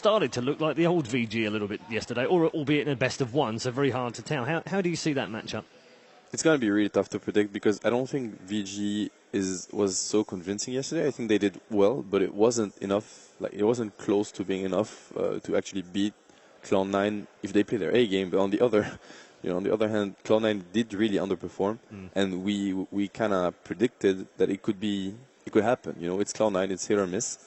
started to look like the old VG a little bit yesterday, or albeit in a best of one, so very hard to tell. How do you see that matchup? It's going to be really tough to predict because I don't think VG was so convincing yesterday. I think they did well, but it wasn't enough. Like it wasn't close to being enough to actually beat Cloud9 if they play their A game. But on the other hand, Cloud9 did really underperform, and we kind of predicted that it could happen. You know, it's Cloud9, it's hit or miss.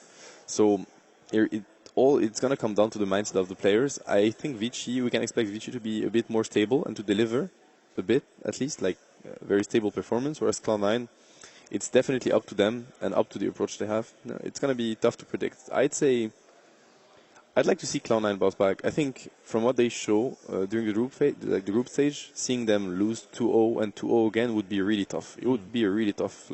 So it's going to come down to the mindset of the players. I think we can expect VG to be a bit more stable and to deliver a bit, at least, like very stable performance, whereas Cloud9, it's definitely up to them and up to the approach they have. No, it's going to be tough to predict. I'd like to see Cloud9 bounce back. I think from what they show during the group stage, seeing them lose 2-0 and 2-0 again would be really tough. It would be a really tough,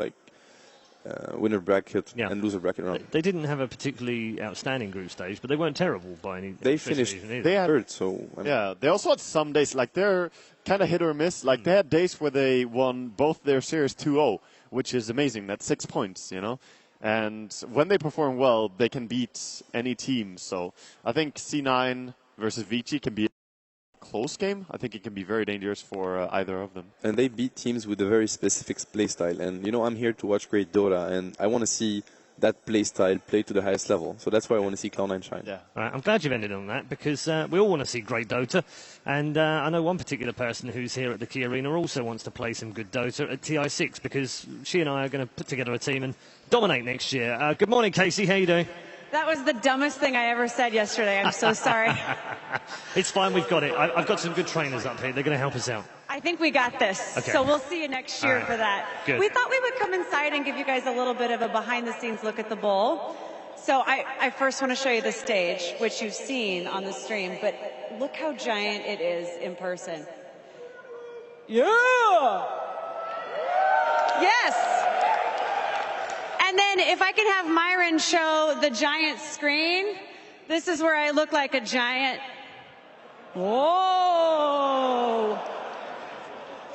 winner bracket and loser bracket round. They didn't have a particularly outstanding group stage, but they weren't terrible by any. They finished third, so yeah. They also had some days like they're kind of hit or miss. Like they had days where they won both their series 2-0, which is amazing. That's 6 points, you know. And when they perform well, they can beat any team. So I think C9 versus VG can be a close game. I think it can be very dangerous for either of them. And they beat teams with a very specific playstyle. And, you know, I'm here to watch great Dota, and I want to see that playstyle play to the highest level. So that's why I want to see Cloud9 shine. Yeah. All right, I'm glad you've ended on that, because we all want to see great Dota. And I know one particular person who's here at the Key Arena also wants to play some good Dota at TI6, because she and I are going to put together a team and dominate next year. Good morning, Casey. How you doing? That was the dumbest thing I ever said yesterday. I'm so sorry. It's fine. We've got it. I've got some good trainers up here. They're going to help us out. I think we got this. Okay. So we'll see you next year for that. Good. We thought we would come inside and give you guys a little bit of a behind-the-scenes look at the bowl. So I first want to show you the stage, which you've seen on the stream, but look how giant it is in person. Yeah! Yes! And then if I can have Myron show the giant screen, this is where I look like a giant. Whoa!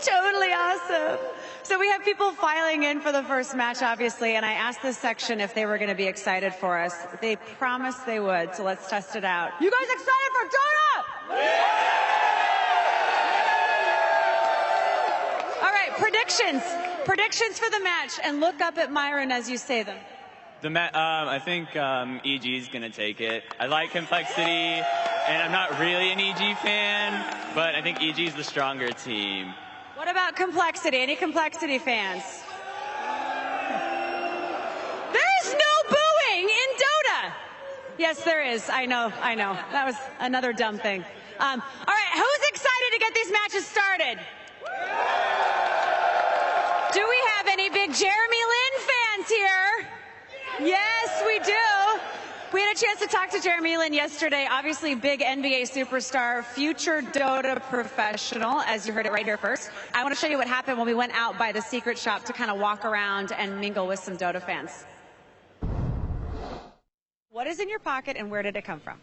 Totally awesome. So we have people filing in for the first match, obviously, and I asked this section if they were going to be excited for us. They promised they would, so let's test it out. You guys excited for Dota? All right, predictions. Predictions for the match, and look up at Myron as you say them. I think EG is going to take it. I like Complexity, and I'm not really an EG fan, but I think EG is the stronger team. What about Complexity? Any Complexity fans? There's no booing in Dota! Yes, there is. I know. That was another dumb thing. All right, who's excited to get these matches started? Do we have any big Jeremy Lin fans here? Yes, we do. We had a chance to talk to Jeremy Lin yesterday. Obviously, big NBA superstar, future Dota professional, as you heard it right here first. I want to show you what happened when we went out by the secret shop to kind of walk around and mingle with some Dota fans. What is in your pocket and where did it come from?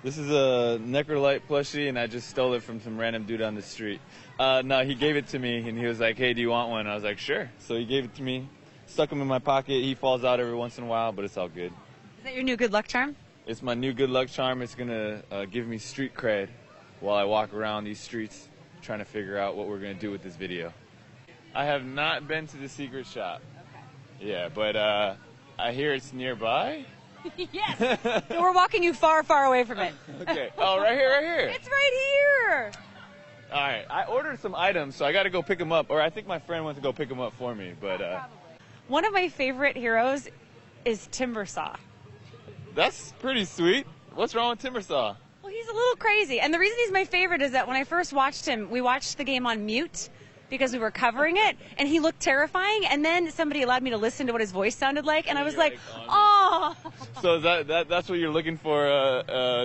This is a Necrolite plushie, and I just stole it from some random dude on the street. No, he gave it to me, and he was like, hey, do you want one? I was like, sure. So he gave it to me, stuck him in my pocket. He falls out every once in a while, but it's all good. Is that your new good luck charm? It's my new good luck charm. It's going to give me street cred while I walk around these streets trying to figure out what we're going to do with this video. I have not been to the secret shop. Okay. Yeah, but I hear it's nearby. Yes. So we're walking you far, far away from it. Okay. Oh, right here. It's right here. All right. I ordered some items, so I got to go pick them up. Or I think my friend went to go pick them up for me. But one of my favorite heroes is Timbersaw. That's pretty sweet. What's wrong with Timbersaw? Well, he's a little crazy. And the reason he's my favorite is that when I first watched him, we watched the game on mute because we were covering it, and he looked terrifying. And then somebody allowed me to listen to what his voice sounded like, and I was like, oh. So that's what you're looking for,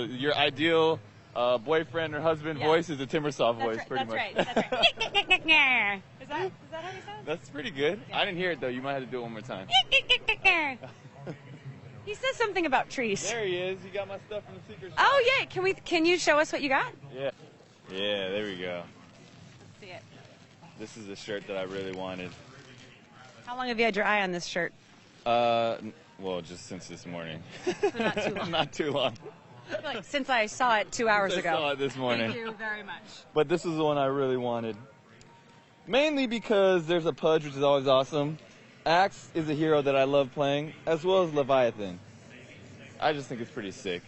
your ideal boyfriend or husband voice is a Timbersaw voice, pretty much. That's right. Is that how he sounds? That's pretty good. Yeah. I didn't hear it, though. You might have to do it one more time. He says something about trees. There he is. You got my stuff from the secret shop. Oh, yeah. Can you show us what you got? Yeah. Yeah, there we go. See it. This is a shirt that I really wanted. How long have you had your eye on this shirt? Well, just since this morning. So not too long. Not too long. Like, since I saw it 2 hours I ago. saw it this morning. Thank you very much. But this is the one I really wanted. Mainly because there's a Pudge, which is always awesome. Axe is a hero that I love playing, as well as Leviathan. I just think it's pretty sick.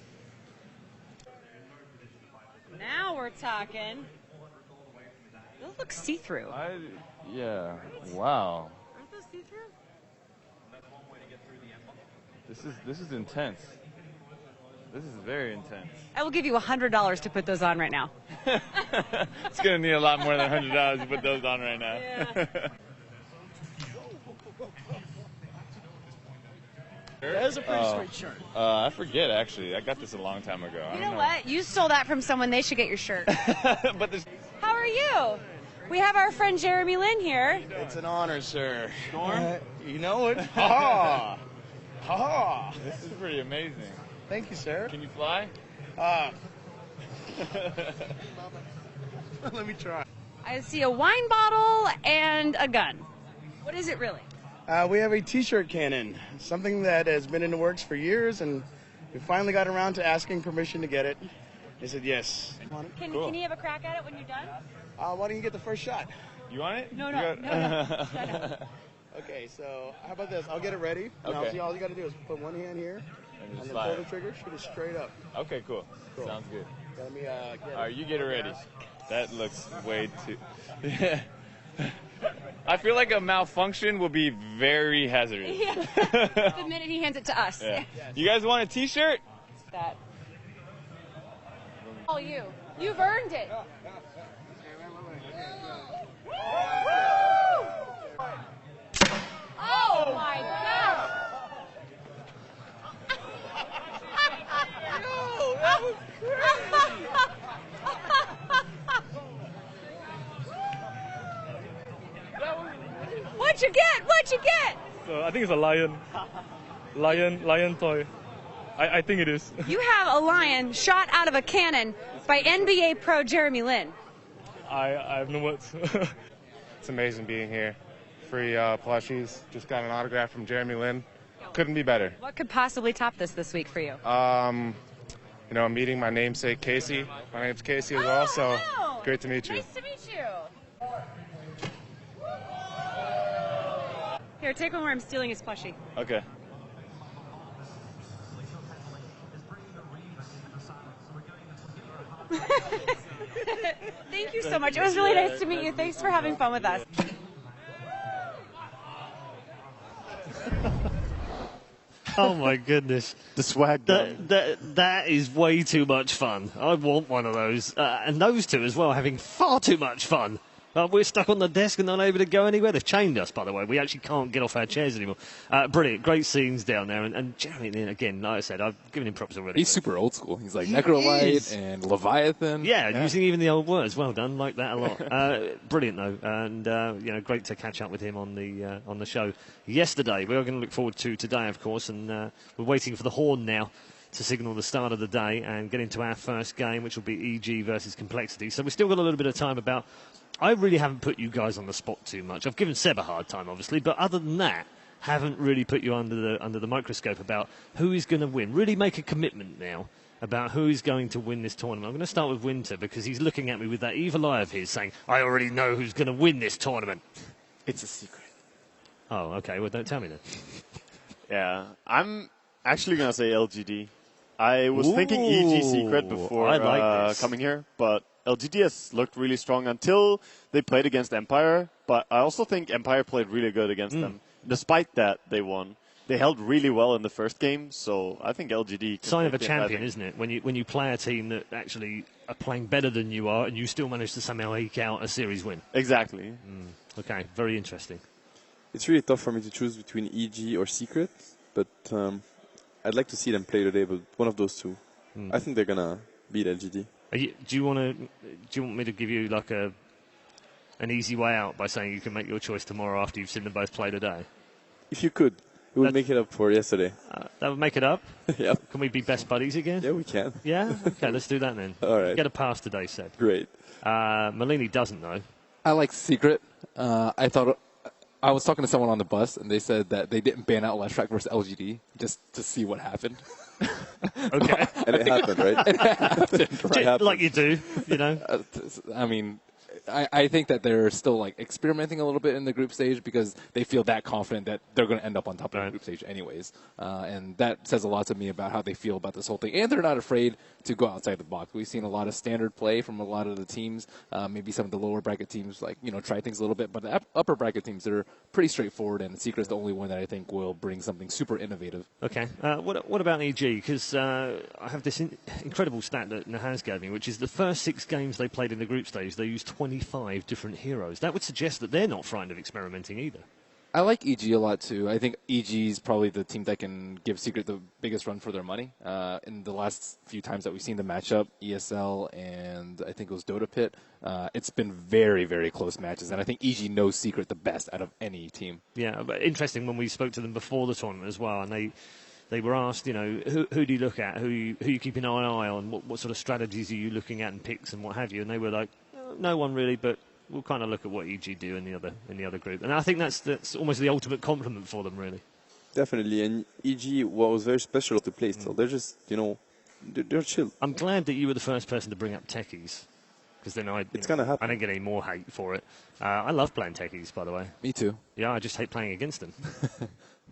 Now we're talking. Those look see-through. Yeah. Wow. Aren't those see-through? This is intense. This is very intense. I will give you $100 to put those on right now. It's gonna need a lot more than $100 to put those on right now. Yeah. That is a pretty sweet shirt. I forget actually. I got this a long time ago. I You don't know what? You stole that from someone. They should get your shirt. But there's How are you? We have our friend Jeremy Lin here. It's an honor, sir. Storm. You know it. Ha ha. This is pretty amazing. Thank you, sir. Can you fly? Let me try. I see a wine bottle and a gun. What is it really? We have a T-shirt cannon, something that has been in the works for years, and we finally got around to asking permission to get it. They said yes. Can Cool. you have a crack at it when you're done? Why don't you get the first shot? You want it? No. Okay, so how about this? I'll get it ready. And Okay. all you got to do is put one hand here, And and just then fly pull the it. trigger, shoot it straight up. Okay, cool. Cool. Sounds good. Let me get it. All right, you get it ready. That looks way too. I feel like a malfunction will be very hazardous. Yeah. The minute he hands it to us. Yeah. You guys want a T-shirt? That. All you. You've earned it. Oh my God! No, that was What'd you get? What'd you get? I think it's a lion. Lion toy. I think it is. You have a lion shot out of a cannon by NBA pro Jeremy Lin. I have no words. It's amazing being here. Free plushies. Just got an autograph from Jeremy Lin. Couldn't be better. What could possibly top this week for you? You know, I'm meeting my namesake Casey. My name's Casey as well, so hello. great to meet you. Nice to meet you. Here, take one where I'm stealing his plushie. Okay. Thank you so much. It was really nice to meet you. Thanks for having fun with us. Oh my goodness. The swag gun. That is way too much fun. I want one of those. And those two as well, having far too much fun. We're stuck on the desk and not able to go anywhere. They've chained us, by the way. We actually can't get off our chairs anymore. Brilliant. Great scenes down there. And Jeremy, again, like I said, I've given him props already. He's super old school. He's like Necrolite and Leviathan. Yeah, using even the old words. Well done. Like that a lot. Brilliant, though. And, great to catch up with him on the show yesterday. We're going to look forward to today, of course. And we're waiting for the horn now to signal the start of the day and get into our first game, which will be EG versus Complexity. So we've still got a little bit of time about... I really haven't put you guys on the spot too much. I've given Seb a hard time, obviously, but other than that, haven't really put you under the microscope about who is going to win. Really make a commitment now about who is going to win this tournament. I'm going to start with Winter because he's looking at me with that evil eye of his saying, I already know who's going to win this tournament. It's a secret. Oh, okay. Well, don't tell me then. Yeah, I'm actually going to say LGD. I was thinking EG secret before I like this. coming here, but LGD has looked really strong until they played against Empire. But I also think Empire played really good against them. Despite that, they won. They held really well in the first game, so I think LGD... Sign of a champion, isn't it? When you play a team that actually are playing better than you are and you still manage to somehow eke out a series win. Exactly. Okay, very interesting. It's really tough for me to choose between EG or Secret, but I'd like to see them play today, but one of those two. I think they're going to beat LGD. Do you want me to give you like an easy way out by saying you can make your choice tomorrow after you've seen them both play today? If you could, it would make it up for yesterday. That would make it up? Yep. Can we be best buddies again? Yeah, we can. Yeah? Okay, let's do that then. All right. Get a pass today, Seb. Great. Malini doesn't know. I like Secret. I thought I was talking to someone on the bus, and they said that they didn't ban out Last Track versus LGD just to see what happened. Okay. And it happened, right? It happened, It happened. Like you do, you know. I mean, I think that they're still like experimenting a little bit in the group stage because they feel that confident that they're going to end up on top of the group stage anyways. And that says a lot to me about how they feel about this whole thing. And they're not afraid to go outside the box. We've seen a lot of standard play from a lot of the teams. Maybe some of the lower bracket teams try things a little bit. But the upper bracket teams, they're pretty straightforward. And Secret's the only one that I think will bring something super innovative. Okay. What about EG? Because I have this incredible stat that Nahaz gave me, which is the first 6 games they played in the group stage, they used 25 different heroes. That would suggest that they're not frightened of experimenting either. I like EG a lot, too. I think EG is probably the team that can give Secret the biggest run for their money. In the last few times that we've seen them match up, ESL and I think it was Dota Pit, it's been very, very close matches. And I think EG knows Secret the best out of any team. Yeah, but interesting when we spoke to them before the tournament as well, and they were asked, who do you look at, who you keeping an eye on, what sort of strategies are you looking at and picks and what have you, and they were like, no one really, but we'll kind of look at what EG do in the other group, and I think that's almost the ultimate compliment for them, really. Definitely, and EG, what was very special to play still, they're just, they're chill. I'm glad that you were the first person to bring up techies, because then I didn't get any more hate for it. I love playing techies, by the way. Me too. Yeah, I just hate playing against them.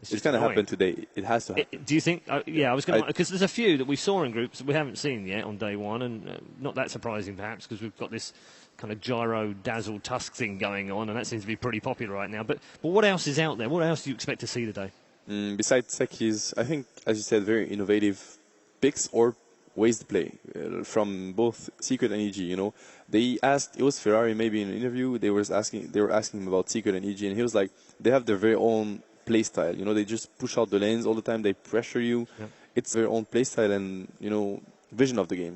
It's going to happen today. It has to happen. Do you think? Yeah, I was going to, because there's a few that we saw in groups that we haven't seen yet on day one, and not that surprising perhaps because we've got this kind of gyro dazzle tusk thing going on, and that seems to be pretty popular right now. But what else is out there? What else do you expect to see today? Besides techies, I think, as you said, very innovative picks or ways to play from both Secret and EG. They asked, it was Ferrari maybe in an interview. They were asking him about Secret and EG, and he was like, they have their very own play style. They just push out the lanes all the time. They pressure you. Yeah. It's their own play style and vision of the game.